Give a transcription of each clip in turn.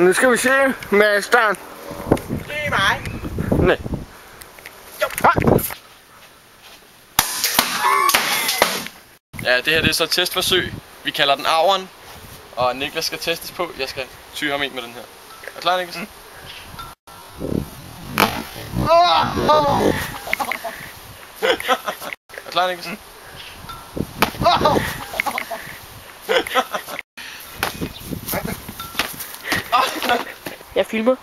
Nu skal vi se masteren. Det er mig. Nej. Jo. Ja, det her det er så et testforsøg. Vi kalder den Avren. Og Niklas skal testes på. Jeg skal syge ham ind med den her. Er du klar, Niklas? Er du klar, Niklas? Jeg filmer.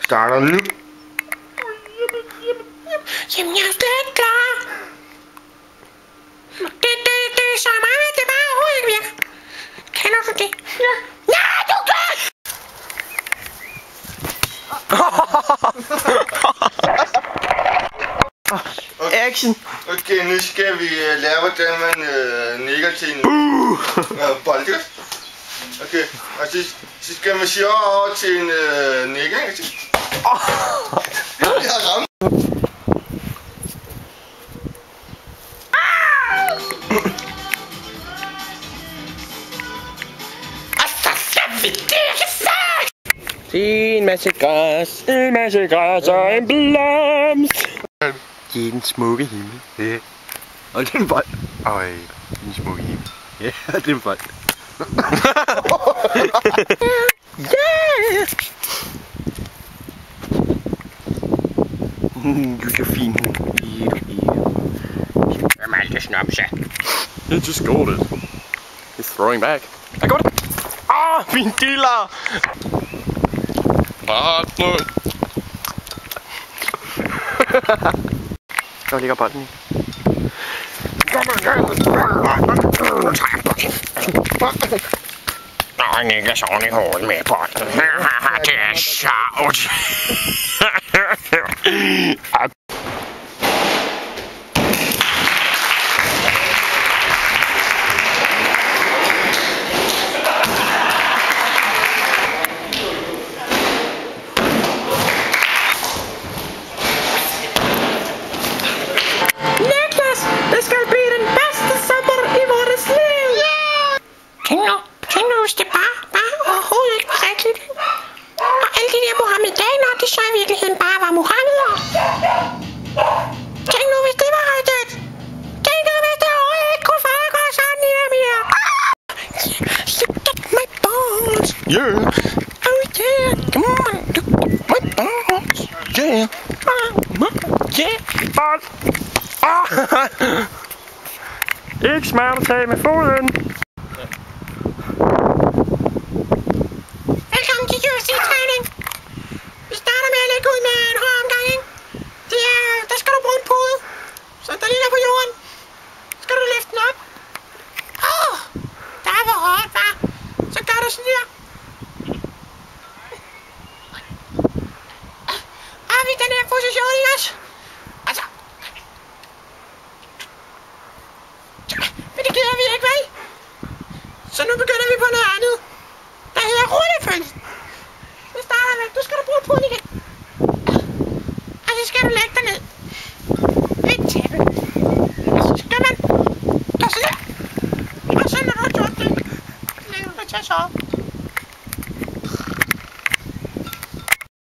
Starter nu. Jamen, jeg er slet klar. Det er så meget, det bare overhovedet ikke virker. Kender du det? Ja. Nej, du gør! Action. Okay, nu skal vi lære, hvordan man nikker til en bolde. Okay, og så skal man sige over til en nikker. Jeg har ramt. En masse græs, og en blomst. I den smukke himmel. Ja. Og den bold. Øj, den smukke himmel. Ja, den bold. Yeah! Du er så fin. Hvem er alt det snapse? He just scored it. He's throwing back. I got it! Ah, min diller! Partner! Der ligger bolden i. Og Niklas oven i hovedet med bolden. Det er sjovt. Tænk nu, hvis det bare overhovedet ikke var rigtigt. Og alle de der mohammedanere, det så i virkeligheden bare var muhammedere. Tænk nu, hvis det var rigtigt. Tænk nu, hvis det overhovedet ikke kunne foregå sådan her mere. Look at my balls. Yeah! Oh yeah, come on, look at my balls. Yeah! Yeah. Bold! Ah! Ikke smart at tage med foden! Velkommen til UFC-træning. Vi starter med at lægge ud med en hård omgang, ikke? Der skal du bruge en pude, så der ligger på jorden. Så skal du løfte den op. Der er hvor hårdt, hva'? Så gør du sådan her. Op i den her position, ikke også? Og så. Men det gider vi ikke, vel? Så nu begynder vi på noget andet. Der hedder rullefølgelsen. Så starter vi. Nu skal du bruge puden igen. Og så skal du lægge dig ned. Et tæppe. Og så skal man. Og så når du har gjort det, lægger du dig til at sove.